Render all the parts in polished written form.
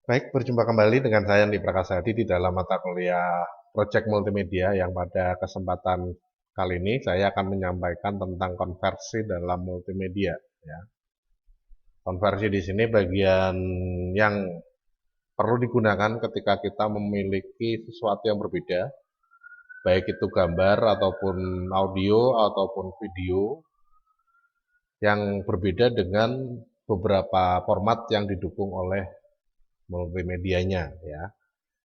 Baik, berjumpa kembali dengan saya Andi Prakasadi di dalam mata kuliah Project Multimedia yang pada kesempatan kali ini saya akan menyampaikan tentang konversi dalam multimedia. Ya. Konversi di sini bagian yang perlu digunakan ketika kita memiliki sesuatu yang berbeda, baik itu gambar ataupun audio ataupun video yang berbeda dengan beberapa format yang didukung oleh multimedianya, ya.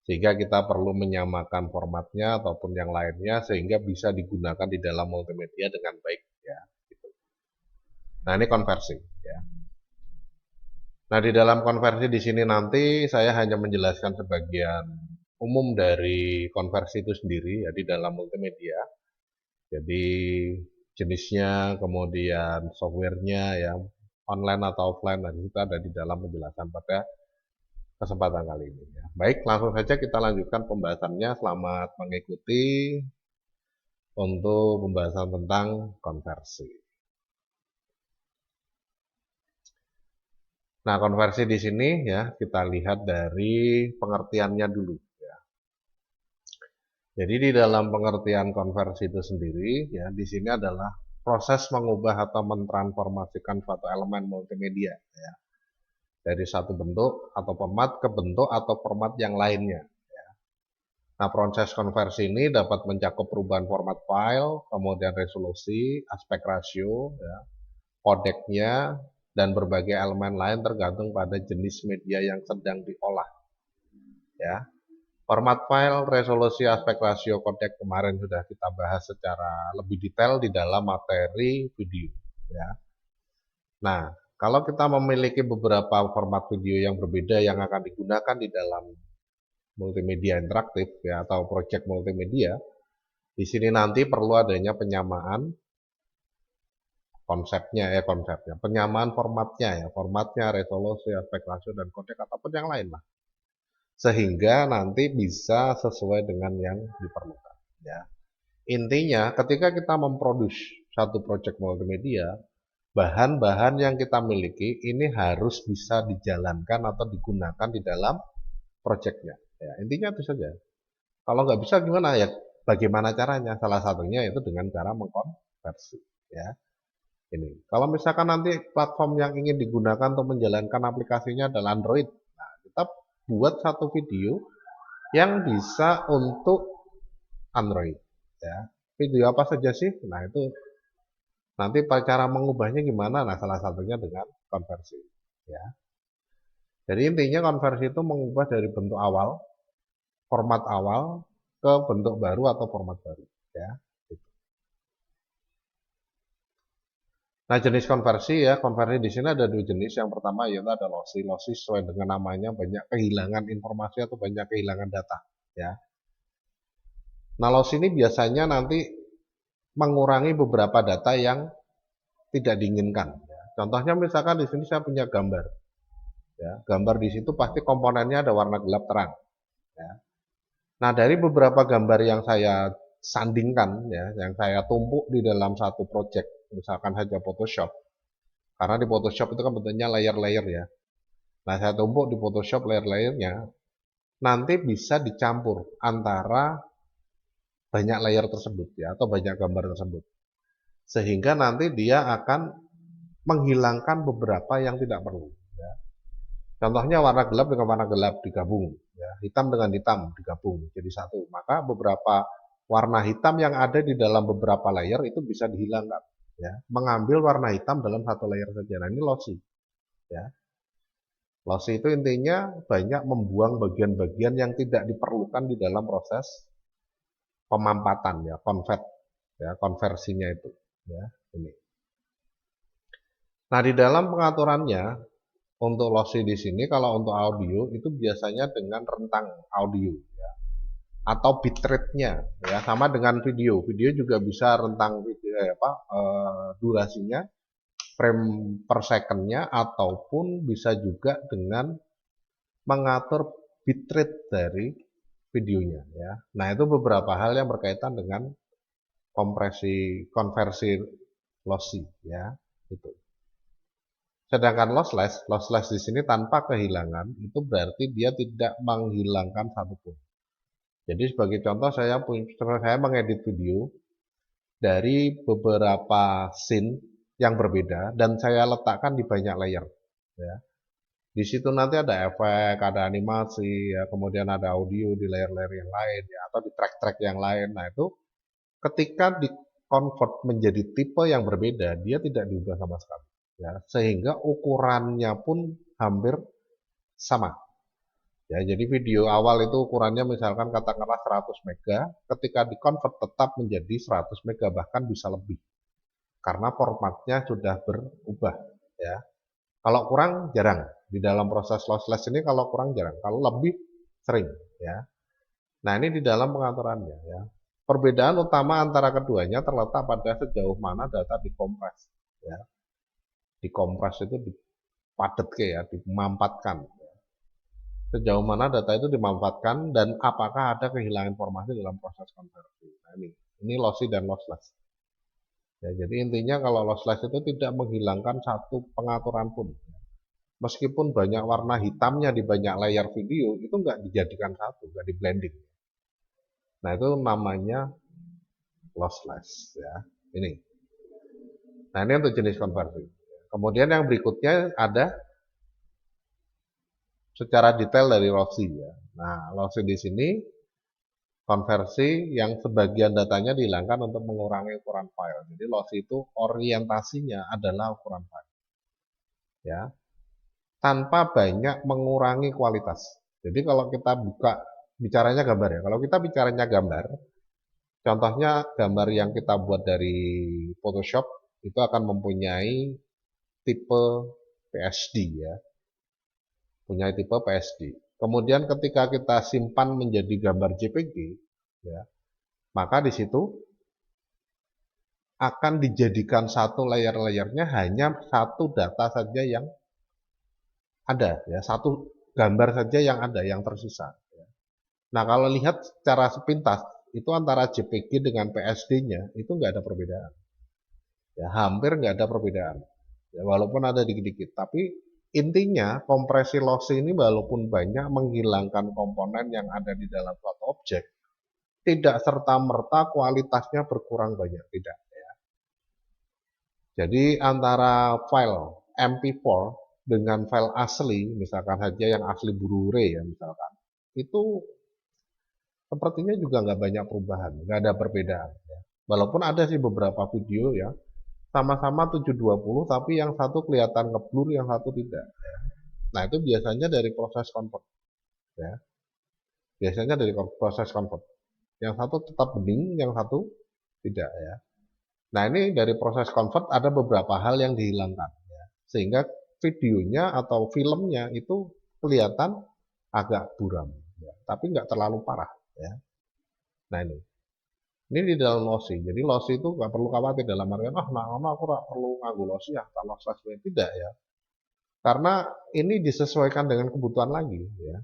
Sehingga kita perlu menyamakan formatnya ataupun yang lainnya sehingga bisa digunakan di dalam multimedia dengan baik, ya. Nah, ini konversi, ya. Nah, di dalam konversi di sini nanti saya hanya menjelaskan sebagian umum dari konversi itu sendiri ya di dalam multimedia. Jadi jenisnya, kemudian softwarenya ya, online atau offline, nah itu ada di dalam penjelasan pada kesempatan kali ini. Ya. Baik, langsung saja kita lanjutkan pembahasannya. Selamat mengikuti untuk pembahasan tentang konversi. Nah, konversi di sini ya kita lihat dari pengertiannya dulu. Ya. Jadi di dalam pengertian konversi itu sendiri, ya di sini adalah proses mengubah atau mentransformasikan suatu elemen multimedia, ya, dari satu bentuk atau format ke bentuk atau format yang lainnya. Nah, proses konversi ini dapat mencakup perubahan format file, kemudian resolusi, aspek rasio, ya, kodeknya, dan berbagai elemen lain tergantung pada jenis media yang sedang diolah. Ya, format file, resolusi, aspek rasio, kodek kemarin sudah kita bahas secara lebih detail di dalam materi video. Ya. Nah, kalau kita memiliki beberapa format video yang berbeda yang akan digunakan di dalam multimedia interaktif ya atau project multimedia, di sini nanti perlu adanya penyamaan konsepnya, penyamaan formatnya, resolusi, aspek rasio dan kodek ataupun yang lain lah, sehingga nanti bisa sesuai dengan yang diperlukan. Ya. Intinya, ketika kita memproduksi satu project multimedia, bahan-bahan yang kita miliki ini harus bisa dijalankan atau digunakan di dalam projectnya. Ya, intinya itu saja. Kalau nggak bisa gimana ya? Bagaimana caranya? Salah satunya itu dengan cara mengkonversi. Ya. Ini. Kalau misalkan nanti platform yang ingin digunakan untuk menjalankan aplikasinya adalah Android, nah kita buat satu video yang bisa untuk Android. Ya. Video apa saja sih? Nah itu nanti cara mengubahnya gimana? Nah salah satunya dengan konversi. Ya. Jadi intinya konversi itu mengubah dari bentuk awal, format awal ke bentuk baru atau format baru. Ya. Nah, jenis konversi ya, konversi di sini ada dua jenis. Yang pertama yaitu ada lossy. Lossy sesuai dengan namanya banyak kehilangan informasi atau banyak kehilangan data. Ya. Nah, lossy ini biasanya nanti mengurangi beberapa data yang tidak diinginkan. Ya. Contohnya misalkan di sini saya punya gambar. Ya, gambar di situ pasti komponennya ada warna gelap terang. Ya. Nah, dari beberapa gambar yang saya sandingkan, ya, yang saya tumpuk di dalam satu project, misalkan saja Photoshop. Karena di Photoshop itu kan bentuknya layer-layer ya. Nah, saya tumpuk di Photoshop layer-layernya, nanti bisa dicampur antara banyak layer tersebut ya, atau banyak gambar tersebut. Sehingga nanti dia akan menghilangkan beberapa yang tidak perlu. Ya. Contohnya warna gelap dengan warna gelap digabung, ya. Hitam dengan hitam digabung jadi satu. Maka beberapa warna hitam yang ada di dalam beberapa layer itu bisa dihilangkan. Ya. Mengambil warna hitam dalam satu layer saja. Nah, ini lossy. Ya. Lossy itu intinya banyak membuang bagian-bagian yang tidak diperlukan di dalam proses pemampatan ya, konversinya itu ya, ini. Nah, di dalam pengaturannya untuk lossy di sini kalau untuk audio itu biasanya dengan rentang audio ya, atau bitrate-nya ya, sama dengan video. Video juga bisa rentang video durasinya frame per second-nya ataupun bisa juga dengan mengatur bitrate dari videonya ya. Nah, itu beberapa hal yang berkaitan dengan konversi lossy ya, itu. Sedangkan lossless di sini tanpa kehilangan, itu berarti dia tidak menghilangkan satupun. Jadi sebagai contoh saya mengedit video dari beberapa scene yang berbeda dan saya letakkan di banyak layer. Ya. Di situ nanti ada efek, ada animasi, ya, kemudian ada audio di layer-layer yang lain, ya, atau di track-track yang lain. Nah itu ketika di convert menjadi tipe yang berbeda, dia tidak diubah sama sekali. Ya, sehingga ukurannya pun hampir sama. Ya, jadi video awal itu ukurannya misalkan katakanlah 100 mega, ketika di convert tetap menjadi 100 mega, bahkan bisa lebih. Karena formatnya sudah berubah. Ya. Kalau kurang jarang. Di dalam proses lossless ini kalau kurang jarang. Kalau lebih sering. Ya. Nah ini di dalam pengaturannya. Ya. Perbedaan utama antara keduanya terletak pada sejauh mana data dikompres. Ya. Dikompres itu dipadat ya, dimampatkan. Sejauh mana data itu dimanfaatkan dan apakah ada kehilangan informasi dalam proses konversi. Nah ini lossy dan lossless. Ya, jadi intinya kalau lossless itu tidak menghilangkan satu pengaturan pun. Meskipun banyak warna hitamnya di banyak layar video, itu nggak dijadikan satu, nggak di blending. Nah itu namanya lossless. Ya. Ini. Nah ini untuk jenis konversi. Kemudian yang berikutnya ada secara detail dari lossy. Ya. Nah lossy di sini konversi yang sebagian datanya dihilangkan untuk mengurangi ukuran file. Jadi lossy itu orientasinya adalah ukuran file. Ya. Tanpa banyak mengurangi kualitas. Jadi kalau kita bicaranya gambar ya. Kalau kita bicaranya gambar, contohnya gambar yang kita buat dari Photoshop itu akan mempunyai tipe PSD ya. Punya tipe PSD. Kemudian ketika kita simpan menjadi gambar JPG, ya, maka di situ akan dijadikan satu layer-layernya hanya satu data saja yang ada, ya, satu gambar saja yang ada, yang tersisa. Ya. Nah kalau lihat secara sepintas, itu antara JPG dengan PSD-nya itu nggak ada perbedaan. Ya, hampir nggak ada perbedaan. Ya, walaupun ada dikit-dikit, tapi intinya kompresi lossy ini walaupun banyak menghilangkan komponen yang ada di dalam suatu objek, tidak serta-merta kualitasnya berkurang banyak, tidak. Ya. Jadi antara file MP4 dengan file asli, misalkan saja yang asli Blu-ray ya misalkan, itu sepertinya juga nggak banyak perubahan, nggak ada perbedaan. Ya. Walaupun ada sih beberapa video ya, sama-sama 720 tapi yang satu kelihatan ngeblur, yang satu tidak. Ya. Nah itu biasanya dari proses convert. Ya. Biasanya dari proses convert. Yang satu tetap bening, yang satu tidak ya. Nah ini dari proses convert ada beberapa hal yang dihilangkan. Ya. Sehingga videonya atau filmnya itu kelihatan agak buram. Ya. Tapi nggak terlalu parah. Ya. Nah ini di dalam lossy. Jadi lossy itu nggak perlu khawatir dalam artian, nah aku nggak perlu nganggu lossy ya, kalau lossy tidak ya. Karena ini disesuaikan dengan kebutuhan lagi ya.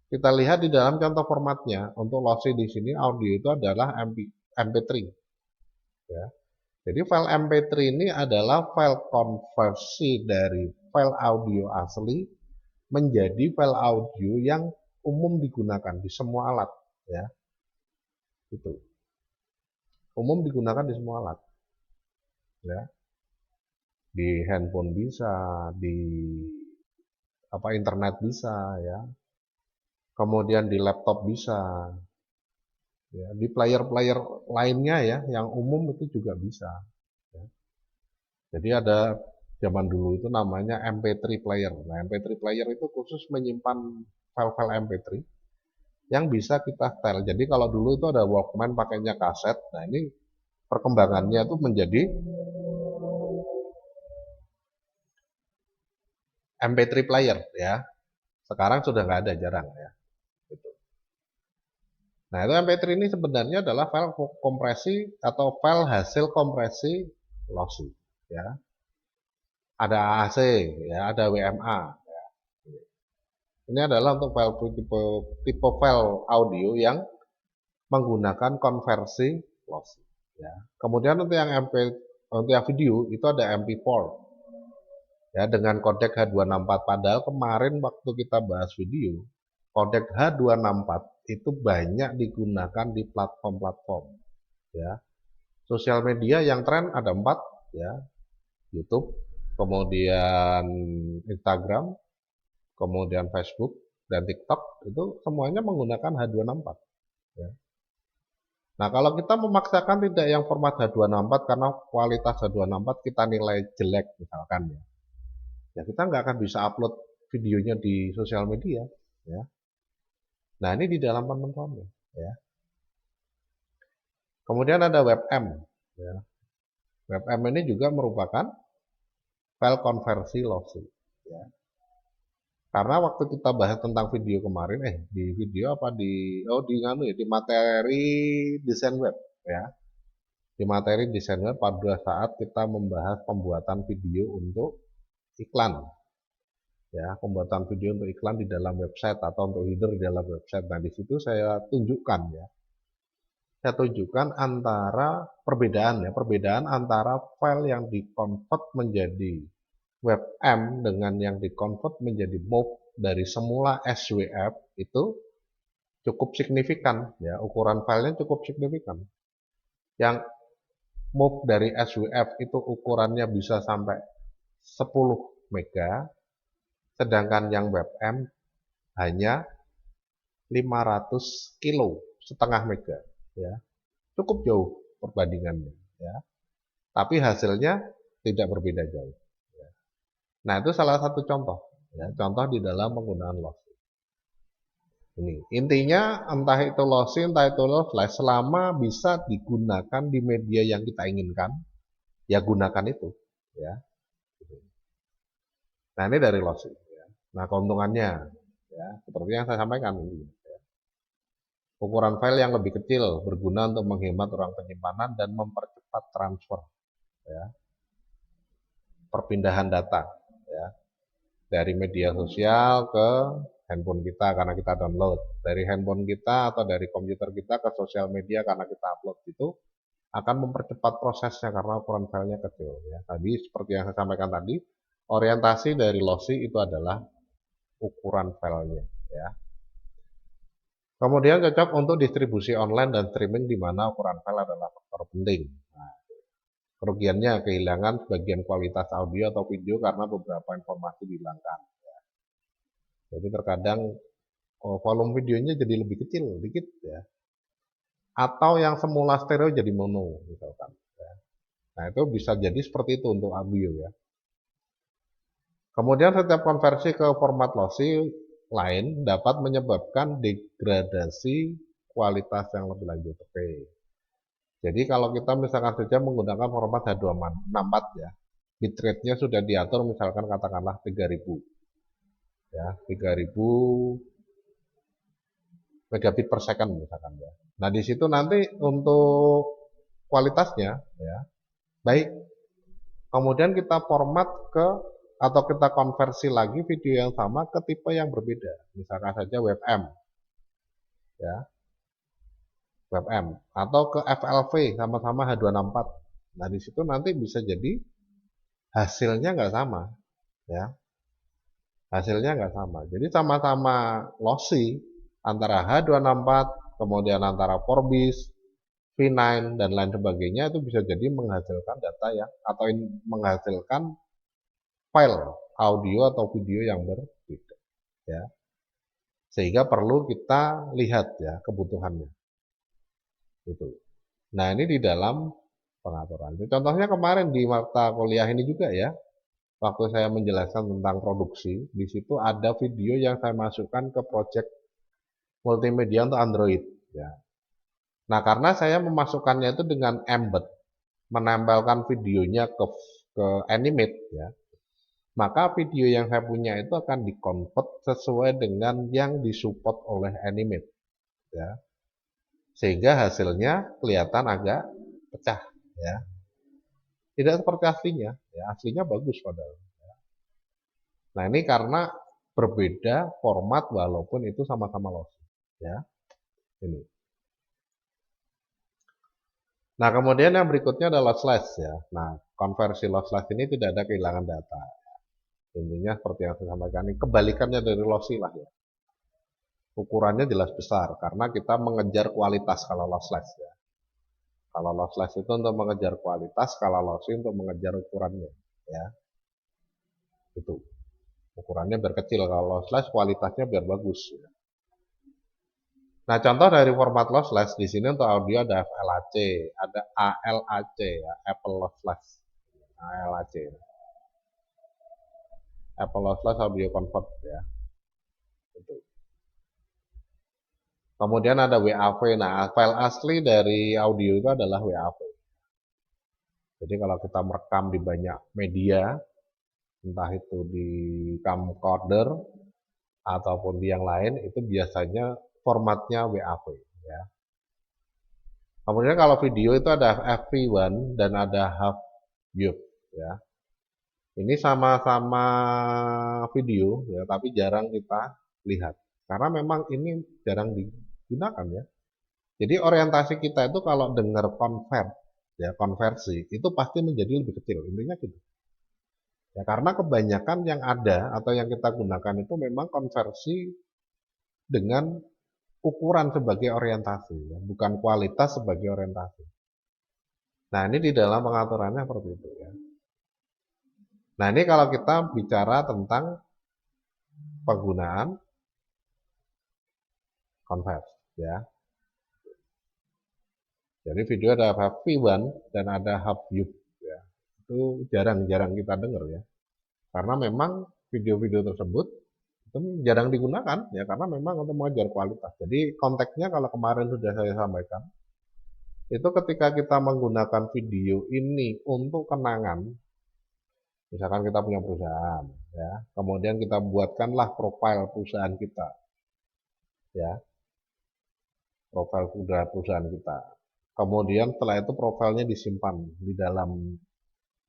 Kita lihat di dalam contoh formatnya untuk lossy di sini audio itu adalah MP3 ya. Jadi file MP3 ini adalah file konversi dari file audio asli menjadi file audio yang umum digunakan di semua alat ya. Itu. Umum digunakan di semua alat. Ya. Di handphone bisa, di internet bisa ya. Kemudian di laptop bisa. Ya, di player-player lainnya ya yang umum itu juga bisa. Ya. Jadi ada zaman dulu itu namanya MP3 player. Nah, MP3 player itu khusus menyimpan file-file MP3 yang bisa kita setel. Jadi kalau dulu itu ada Walkman pakainya kaset. Nah, ini perkembangannya itu menjadi MP3 player ya. Sekarang sudah nggak ada, jarang ya. Gitu. Nah itu MP3 ini sebenarnya adalah file kompresi atau file hasil kompresi lossy. Ya. Ada AAC, ya, ada WMA. Ya. Ini adalah untuk file tipe file audio yang menggunakan konversi lossy. Ya. Kemudian untuk yang video itu ada MP4. ya dengan kodek H264. Padahal kemarin waktu kita bahas video, kodek H264 itu banyak digunakan di platform-platform, ya. Sosial media yang tren ada 4, ya. YouTube, kemudian Instagram, kemudian Facebook dan TikTok, itu semuanya menggunakan H264, ya. Nah, kalau kita memaksakan tidak yang format H264 karena kualitas H264 kita nilai jelek misalkan, ya. Ya kita nggak akan bisa upload videonya di sosial media, ya. Nah, ini di dalam penentuannya, ya. Kemudian ada WebM, ya. WebM ini juga merupakan file konversi lossy, ya. Karena waktu kita bahas tentang video kemarin, di video apa di materi desain web, ya. Di materi desain web pada saat kita membahas pembuatan video untuk iklan, ya, pembuatan video untuk iklan di dalam website atau untuk header di dalam website. Nah, di situ saya tunjukkan, ya. Saya tunjukkan perbedaan antara file yang di-convert menjadi WebM dengan yang di-convert menjadi MOV dari semula SWF itu cukup signifikan, ya, ukuran filenya cukup signifikan. Yang MOV dari SWF itu ukurannya bisa sampai 10 mega, sedangkan yang WebM hanya 500 kilo, setengah mega, ya. Cukup jauh perbandingannya, ya. Tapi hasilnya tidak berbeda jauh, ya. Nah, itu salah satu contoh, ya, contoh di dalam penggunaan lossy. Ini intinya, entah itu lossy, entah itu lossless, selama bisa digunakan di media yang kita inginkan, ya gunakan itu, ya. Nah, ini dari lossy, ya. Nah, keuntungannya, ya, seperti yang saya sampaikan ini, ya. Ukuran file yang lebih kecil berguna untuk menghemat ruang penyimpanan dan mempercepat transfer, ya, perpindahan data, ya, dari media sosial ke handphone kita karena kita download, dari handphone kita atau dari komputer kita ke sosial media karena kita upload, itu akan mempercepat prosesnya karena ukuran filenya kecil, ya. Tadi seperti yang saya sampaikan tadi, orientasi dari lossy itu adalah ukuran filenya, ya. Kemudian cocok untuk distribusi online dan streaming di mana ukuran file adalah faktor penting. Nah, kerugiannya kehilangan sebagian kualitas audio atau video karena beberapa informasi dihilangkan. Jadi terkadang volume videonya jadi lebih kecil dikit, ya. Atau yang semula stereo jadi mono misalkan, ya. Nah, itu bisa jadi seperti itu untuk audio, ya. Kemudian setiap konversi ke format lossy lain dapat menyebabkan degradasi kualitas yang lebih lanjut. Oke. Jadi kalau kita misalkan saja menggunakan format H264, ya, bitrate-nya sudah diatur misalkan katakanlah 3000, ya, 3000 megabit per second misalkan, ya. Nah, di situ nanti untuk kualitasnya, ya, baik. Kemudian kita format atau kita konversi lagi video yang sama ke tipe yang berbeda. Misalkan saja WebM, ya, WebM atau ke FLV sama-sama H264. Nah, di situ nanti bisa jadi hasilnya nggak sama, ya. Hasilnya nggak sama. Jadi sama-sama lossy antara H264, kemudian antara Vorbis, V9 dan lain sebagainya, itu bisa jadi menghasilkan data atau menghasilkan file audio atau video yang berbeda, ya. Sehingga perlu kita lihat, ya, kebutuhannya. Itu. Nah, ini di dalam pengaturan. Contohnya kemarin di mata kuliah ini juga, ya. Waktu saya menjelaskan tentang produksi, di situ ada video yang saya masukkan ke project multimedia untuk Android, ya. Nah, karena saya memasukkannya itu dengan embed, menempelkan videonya ke animate, ya. Maka video yang saya punya itu akan di-convert sesuai dengan yang disupport oleh animate, ya. Sehingga hasilnya kelihatan agak pecah, ya. Tidak seperti aslinya, ya. Aslinya bagus padahal, ya. Nah, ini karena berbeda format walaupun itu sama-sama lossy, ya. Ini. Nah, kemudian yang berikutnya adalah lossless, ya. Nah, konversi lossless ini tidak ada kehilangan data. Intinya seperti yang saya sampaikan ini, kebalikannya dari lossy lah ya. Ukurannya jelas besar, karena kita mengejar kualitas kalau lossless ya. Kalau lossless itu untuk mengejar kualitas, kalau lossy untuk mengejar ukurannya ya. Itu. Ukurannya biar kecil, kalau lossless kualitasnya biar bagus ya. Nah, contoh dari format lossless di sini untuk audio ada FLAC, ada ALAC ya, Apple Lossless. ALAC. Apple Lossless Audio Convert ya. Itu. Kemudian ada WAV. Nah, file asli dari audio itu adalah WAV. Jadi kalau kita merekam di banyak media, entah itu di camcorder ataupun di yang lain, itu biasanya formatnya WAV ya. Kemudian kalau video itu ada FV1 dan ada HAVUP ya. Ini sama-sama video ya, tapi jarang kita lihat. Karena memang ini jarang digunakan ya. Jadi orientasi kita itu kalau dengar konversi, itu pasti menjadi lebih kecil. Intinya gitu. Ya, karena kebanyakan yang ada atau yang kita gunakan itu memang konversi dengan ukuran sebagai orientasi, ya, bukan kualitas sebagai orientasi. Nah, ini di dalam pengaturannya seperti itu ya. Nah, ini kalau kita bicara tentang penggunaan converse ya. Jadi video ada HAV1 dan ada HAVUP ya. Itu jarang-jarang kita dengar ya. Karena memang video-video tersebut itu jarang digunakan ya, karena memang untuk mengejar kualitas. Jadi konteksnya kalau kemarin sudah saya sampaikan, itu ketika kita menggunakan video ini untuk kenangan, misalkan kita punya perusahaan ya, kemudian kita buatkanlah profil perusahaan kita ya, profil perusahaan kita. Kemudian setelah itu profilnya disimpan di dalam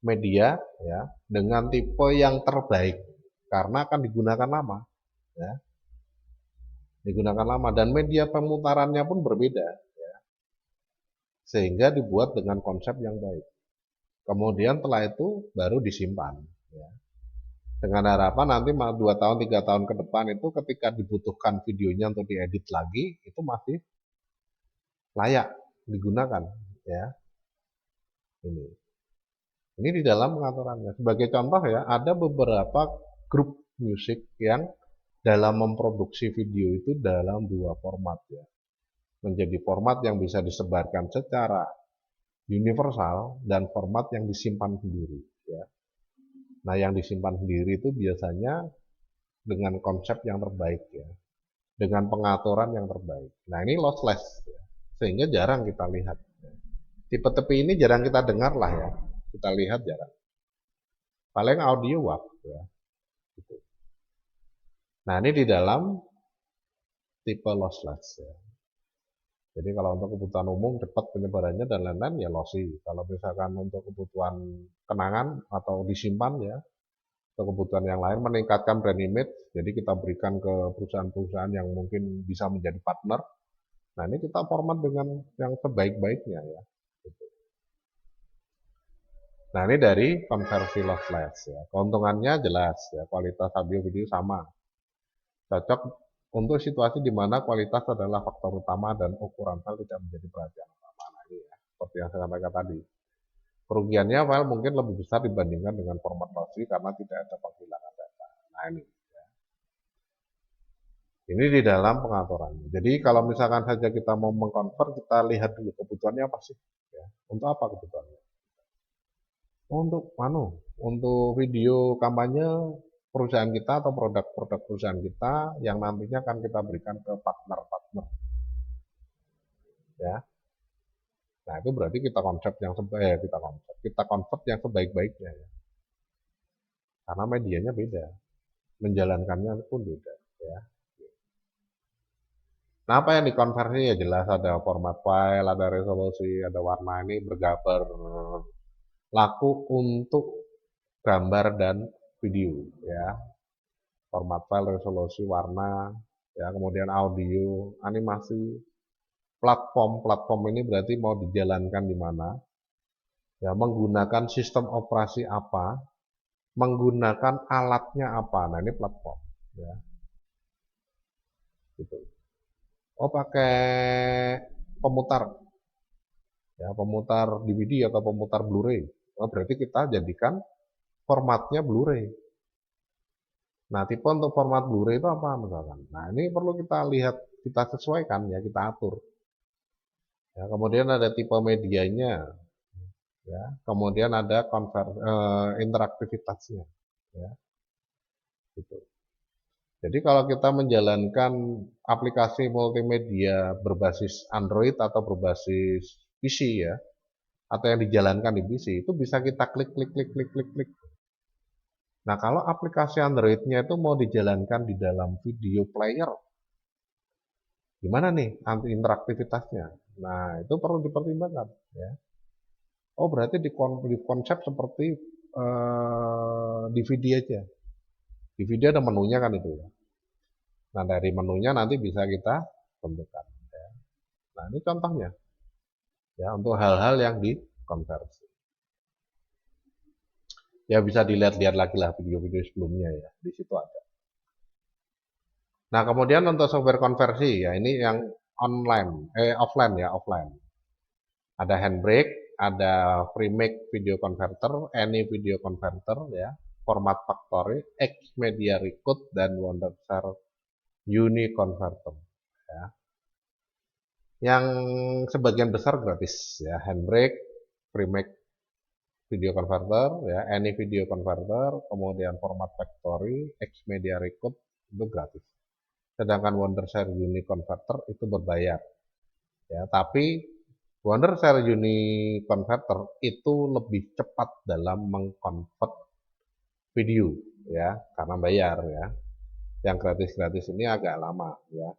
media ya, dengan tipe yang terbaik karena akan digunakan lama ya. Digunakan lama dan media pemutarannya pun berbeda ya, sehingga dibuat dengan konsep yang baik. Kemudian setelah itu baru disimpan ya. Dengan harapan nanti 2 tahun 3 tahun ke depan itu ketika dibutuhkan videonya untuk diedit lagi, itu masih layak digunakan ya. Ini di dalam pengaturannya. Sebagai contoh ya, ada beberapa grup musik yang dalam memproduksi video itu dalam dua format ya. Menjadi format yang bisa disebarkan secara universal dan format yang disimpan sendiri ya. Nah, yang disimpan sendiri itu biasanya dengan konsep yang terbaik ya. Dengan pengaturan yang terbaik. Nah, ini lossless ya. Sehingga jarang kita lihat. Tipe-tipe ini jarang kita dengar lah ya. Kita lihat jarang. Paling audio WAV ya. Gitu. Nah, ini di dalam tipe lossless ya. Jadi kalau untuk kebutuhan umum cepat penyebarannya dan lain-lain ya lossy. Kalau misalkan untuk kebutuhan kenangan atau disimpan ya, untuk kebutuhan yang lain meningkatkan brand image, jadi kita berikan ke perusahaan-perusahaan yang mungkin bisa menjadi partner. Nah, ini kita format dengan yang sebaik-baiknya ya. Gitu. Nah, ini dari konversi lossless ya. Keuntungannya jelas ya, kualitas audio video sama. Cocok untuk situasi di mana kualitas adalah faktor utama dan ukuran file tidak menjadi perhatian utama. Nah, ini ya, seperti yang saya sampaikan tadi. Kerugiannya file mungkin lebih besar dibandingkan dengan format lossy karena tidak ada penghilangan data. Nah, ini. Ya. Ini di dalam pengaturan. Jadi kalau misalkan saja kita mau mengkonvert, kita lihat dulu kebutuhannya apa sih. Ya. Untuk apa kebutuhannya? Untuk video kampanye perusahaan kita atau produk-produk perusahaan kita yang nantinya akan kita berikan ke partner-partner ya. Nah, itu berarti kita convert yang sebaik-baiknya ya. Karena medianya beda, menjalankannya pun beda ya. Nah, apa yang dikonversi ya jelas ada format file, ada resolusi, ada warna, ini bergambar laku untuk gambar dan video ya. Format file, resolusi, warna, ya, kemudian audio, animasi, platform ini berarti mau dijalankan di mana, ya, menggunakan sistem operasi apa, menggunakan alatnya apa. Nah, ini platform, ya, gitu. Oh, pakai pemutar, ya, pemutar DVD atau pemutar Blu-ray. Oh, berarti kita jadikan formatnya Blu-ray. Nah, tipe untuk format Blu-ray itu apa misalkan? Nah, ini perlu kita lihat, kita sesuaikan, ya, kita atur. Ya, kemudian ada tipe medianya, ya, kemudian ada interaktivitasnya, ya, gitu. Jadi kalau kita menjalankan aplikasi multimedia berbasis Android atau berbasis PC, ya, atau yang dijalankan di PC, itu bisa kita klik klik klik klik klik klik. Nah, kalau aplikasi Android-nya itu mau dijalankan di dalam video player, gimana nih anti interaktivitasnya? Nah, itu perlu dipertimbangkan, ya. Oh, berarti di konsep seperti DVD aja. DVD ada menunya kan itu, ya. Nah, dari menunya nanti bisa kita tentukan, ya. Nah, ini contohnya, ya, untuk hal-hal yang dikonversi. Ya, bisa dilihat-lihat lagi lah video-video sebelumnya, ya, di situ ada. Nah, kemudian untuk software konversi, ya, ini yang offline, ya, offline. Ada Handbrake, ada FreeMake Video Converter, Any Video Converter, ya, Format Factory, Xmedia Record, dan Wondershare Uni Converter, ya. Yang sebagian besar gratis, ya, Handbrake, FreeMake Video Converter, ya, Any Video Converter, kemudian Format Factory, Xmedia Record itu gratis. Sedangkan Wondershare Uni Converter itu berbayar, ya, tapi Wondershare Uni Converter itu lebih cepat dalam mengkonvert video, ya, karena bayar, ya. Yang gratis-gratis ini agak lama, ya.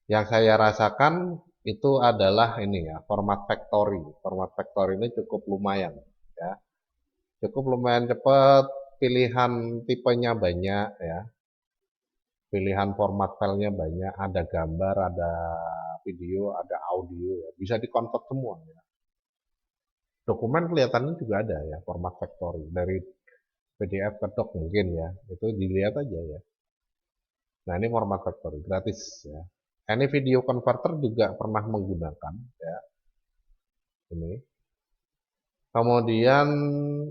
Yang saya rasakan itu adalah ini, ya, Format Factory. Format Factory ini cukup lumayan, ya. Cukup lumayan cepat, pilihan tipenya banyak, ya. Pilihan format filenya banyak, ada gambar, ada video, ada audio, ya. Bisa dikonvert semua, ya. Dokumen kelihatannya juga ada, ya, format factory. Dari PDF ke doc mungkin, ya. Itu dilihat aja, ya. Nah, ini format factory, gratis, ya. Ini video converter juga pernah menggunakan, ya. Ini. Kemudian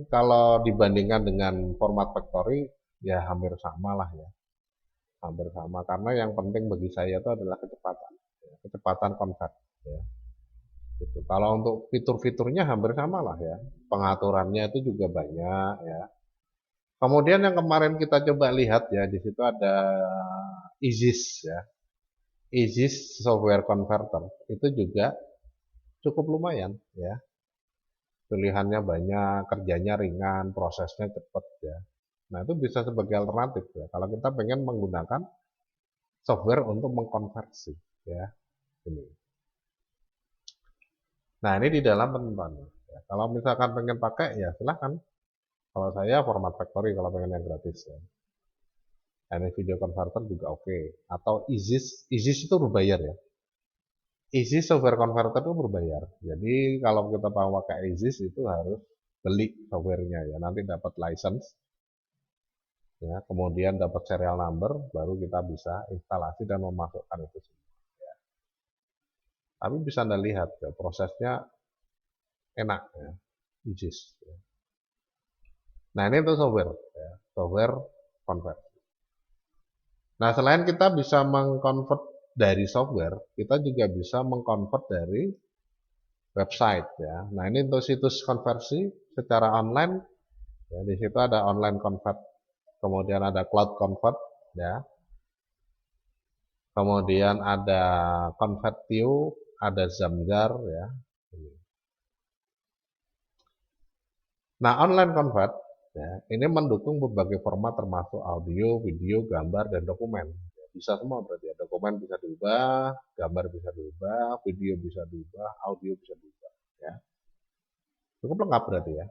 kalau dibandingkan dengan format factory, ya hampir sama lah, ya. Hampir sama, karena yang penting bagi saya itu adalah kecepatan, ya. Kecepatan convert, ya. Gitu. Kalau untuk fitur-fiturnya hampir sama lah, ya. Pengaturannya itu juga banyak, ya. Kemudian yang kemarin kita coba lihat, ya, di situ ada Isis, ya. Isis software converter itu juga cukup lumayan, ya. Pilihannya banyak, kerjanya ringan, prosesnya cepat, ya. Nah, itu bisa sebagai alternatif, ya. Kalau kita pengen menggunakan software untuk mengkonversi, ya. Ini. Nah, ini di dalam penentuannya, ya. Kalau misalkan pengen pakai, ya silahkan. Kalau saya format factory kalau pengen yang gratis, ya. Ini video converter juga oke. Atau Isis itu berbayar, ya. Isis software converter itu berbayar. Jadi kalau kita mau pakai Isis itu harus beli softwarenya, ya. Nanti dapat license, ya. Kemudian dapat serial number, baru kita bisa instalasi dan memasukkan itu semua, ya. Tapi bisa Anda lihat, ya, prosesnya enak, ya. Isis, ya. Nah, ini untuk software, ya. Software converter. Nah, selain kita bisa mengkonvert dari software, kita juga bisa mengkonvert dari website, ya. Nah, ini untuk situs konversi secara online, ya. Di situ ada online convert, kemudian ada cloud convert, ya. Kemudian ada Convertio, ada Zamgar, ya. Nah, online convert, ya, ini mendukung berbagai format termasuk audio, video, gambar, dan dokumen. Bisa semua berarti, ya. Dokumen bisa diubah, gambar bisa diubah, video bisa diubah, audio bisa diubah, ya. Cukup lengkap berarti, ya.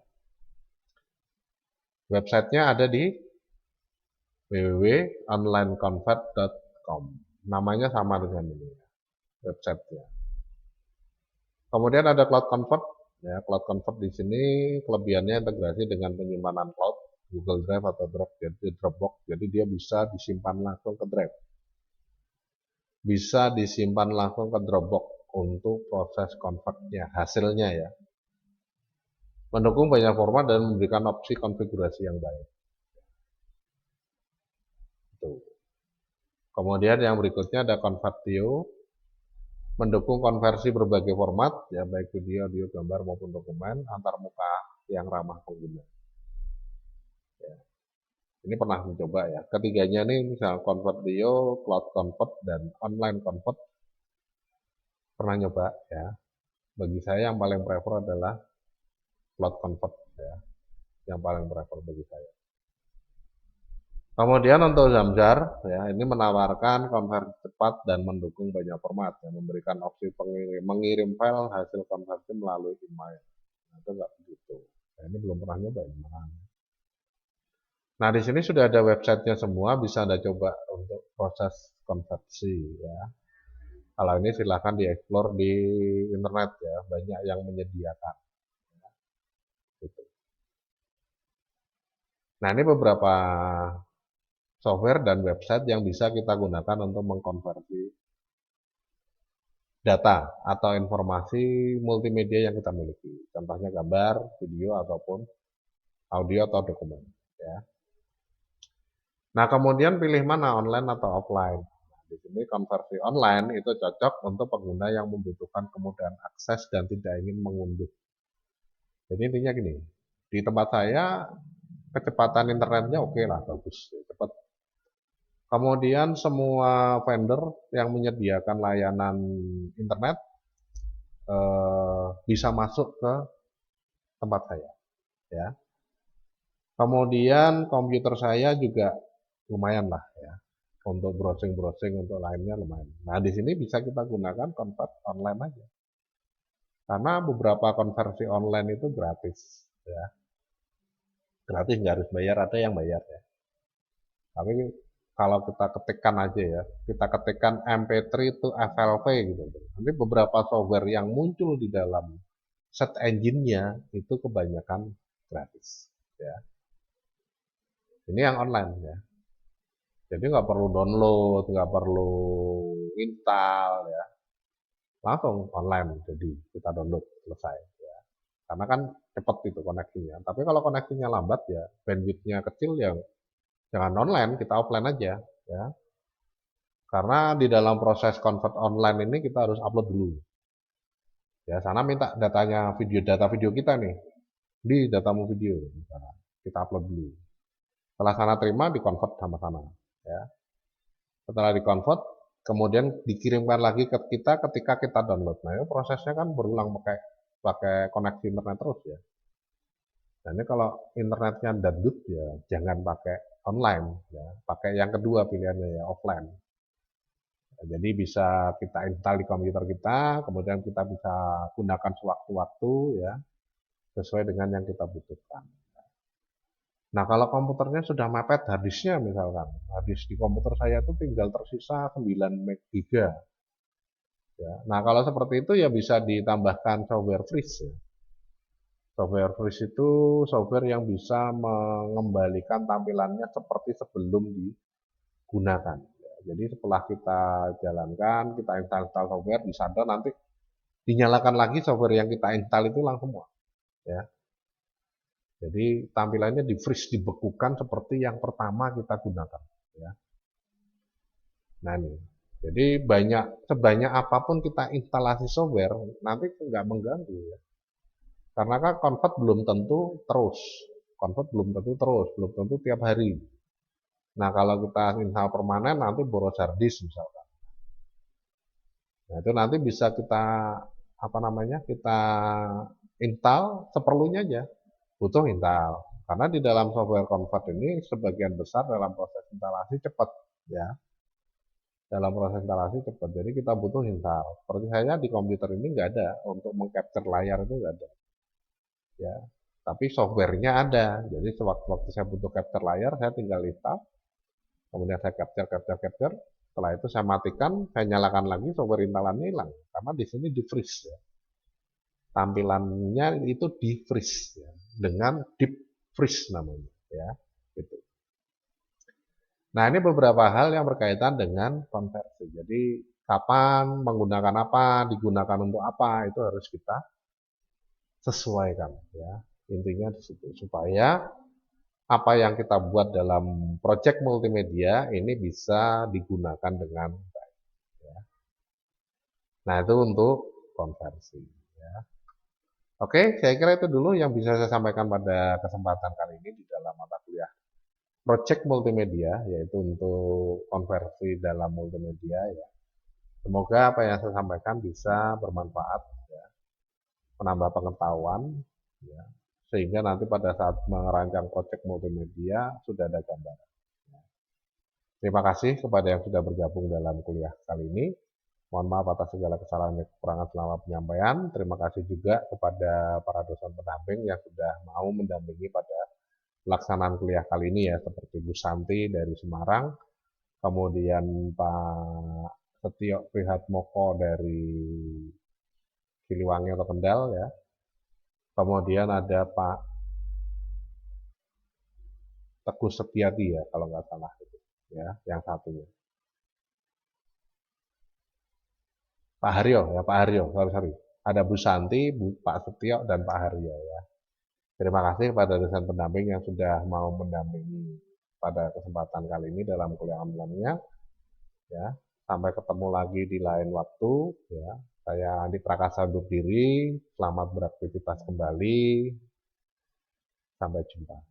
Websitenya ada di www.onlineconvert.com. Namanya sama dengan ini, ya, websitenya. Kemudian ada cloud convert, ya. Cloud convert di sini kelebihannya integrasi dengan penyimpanan cloud, Google Drive atau Dropbox. Jadi dia bisa disimpan langsung ke Drive. Bisa disimpan langsung ke Dropbox untuk proses convert-nya, hasilnya ya. Mendukung banyak format dan memberikan opsi konfigurasi yang baik. Tuh. Kemudian yang berikutnya ada Convertio, mendukung konversi berbagai format, ya baik video, audio, gambar maupun dokumen antar muka yang ramah pengguna. Ya. Ini pernah mencoba ya. Ketiganya nih misalnya Convertio, Cloud Convert, dan Online Convert pernah nyoba ya. Bagi saya yang paling prefer adalah Cloud Convert ya. Yang paling prefer bagi saya. Kemudian untuk Zamzar, ya ini menawarkan konversi cepat dan mendukung banyak format, yang memberikan opsi mengirim file hasil konversi melalui email. Nah, itu nggak begitu. Nah, ini belum pernah nyoba ini. Nah, di sini sudah ada websitenya semua, bisa Anda coba untuk proses konversi ya. Kalau ini silahkan dieksplor di internet ya, banyak yang menyediakan. Gitu. Nah, ini beberapa software dan website yang bisa kita gunakan untuk mengkonversi data atau informasi multimedia yang kita miliki. Contohnya gambar, video, ataupun audio atau dokumen. Ya. Nah, kemudian pilih mana online atau offline. Nah, di sini konversi online itu cocok untuk pengguna yang membutuhkan kemudahan akses dan tidak ingin mengunduh. Jadi intinya gini, di tempat saya kecepatan internetnya oke lah, bagus, cepat. Kemudian semua vendor yang menyediakan layanan internet bisa masuk ke tempat saya, ya. Kemudian komputer saya juga lumayan lah, ya, untuk browsing-browsing untuk lainnya lumayan. Nah di sini bisa kita gunakan convert online aja, karena beberapa konversi online itu gratis, ya. Gratis nggak harus bayar, ada yang bayar ya. Tapi kalau kita ketikkan aja ya, kita ketikkan MP3 to FLV gitu. Nanti beberapa software yang muncul di dalam search engine-nya itu kebanyakan gratis. Ya. Ini yang online ya. Jadi nggak perlu download, nggak perlu install ya. Langsung online, jadi kita download selesai. Ya. Karena kan cepat itu koneksinya. Tapi kalau koneksinya lambat ya, bandwidth-nya kecil ya jangan online, kita offline aja ya. Karena di dalam proses convert online ini kita harus upload dulu. Ya, sana minta datanya data video kita nih. Di datamu video misalnya. Kita upload dulu. Setelah sana terima di-convert sama sana ya. Setelah di-convert kemudian dikirimkan lagi ke kita ketika kita download. Nah, ini prosesnya kan berulang pakai koneksi internet terus ya. Nah, ini kalau internetnya dadut ya jangan pakai online ya, pakai yang kedua pilihannya ya offline. Nah, jadi bisa kita install di komputer kita, kemudian kita bisa gunakan sewaktu-waktu ya, sesuai dengan yang kita butuhkan. Nah, kalau komputernya sudah mepet harddisknya misalkan, harddisk di komputer saya itu tinggal tersisa 9 MB. Ya. Nah, kalau seperti itu ya bisa ditambahkan software freeze ya. Software freeze itu software yang bisa mengembalikan tampilannya seperti sebelum digunakan. Ya, jadi setelah kita jalankan, kita install software di sana nanti dinyalakan lagi software yang kita install itu langsung semua. Ya. Jadi tampilannya di freeze, dibekukan seperti yang pertama kita gunakan. Ya. Nah ini, jadi sebanyak apapun kita instalasi software nanti nggak mengganggu ya. Karena kan convert belum tentu terus, belum tentu tiap hari. Nah kalau kita install permanen nanti boros harddisk misalkan. Nah itu nanti bisa kita kita install seperlunya aja, butuh install. Karena di dalam software convert ini sebagian besar dalam proses instalasi cepat ya. Dalam proses instalasi cepat, jadi kita butuh install. Seperti saya di komputer ini nggak ada untuk mengcapture layar itu nggak ada. Ya, tapi softwarenya ada. Jadi sewaktu-waktu saya butuh capture layar, saya tinggal install, kemudian saya capture. Setelah itu saya matikan, saya nyalakan lagi, software instalannya hilang. Karena di sini di freeze ya. Tampilannya itu di freeze ya, dengan deep freeze namanya. ya, gitu. Nah, ini beberapa hal yang berkaitan dengan konversi. Jadi, kapan menggunakan apa, digunakan untuk apa, itu harus kita sesuaikan, ya. Intinya di situ supaya apa yang kita buat dalam project multimedia ini bisa digunakan dengan baik, ya. Nah, itu untuk konversi, ya. Oke, saya kira itu dulu yang bisa saya sampaikan pada kesempatan kali ini di dalam mata kuliah project multimedia, yaitu untuk konversi dalam multimedia, ya. Semoga apa yang saya sampaikan bisa bermanfaat, ya, menambah pengetahuan, ya, sehingga nanti pada saat merancang project multimedia sudah ada gambaran. Terima kasih kepada yang sudah bergabung dalam kuliah kali ini. Mohon maaf atas segala kesalahan dan kekurangan selama penyampaian. Terima kasih juga kepada para dosen pendamping yang sudah mau mendampingi pada pelaksanaan kuliah kali ini, ya, seperti Bu Santi dari Semarang, kemudian Pak Setio Prihatmoko dari Siliwangi atau Kendal, ya. Kemudian ada Pak Teguh Setiati, ya, kalau nggak salah itu, ya, yang satunya. Pak Haryo, ya, Pak Haryo, sorry. Ada Bu Santi, Pak Setio, dan Pak Haryo, ya. Terima kasih kepada dosen pendamping yang sudah mau mendampingi pada kesempatan kali ini dalam kuliah online-nya, ya. Sampai ketemu lagi di lain waktu, ya. Saya Andi Prakasa undur diri. Selamat beraktivitas kembali. Sampai jumpa.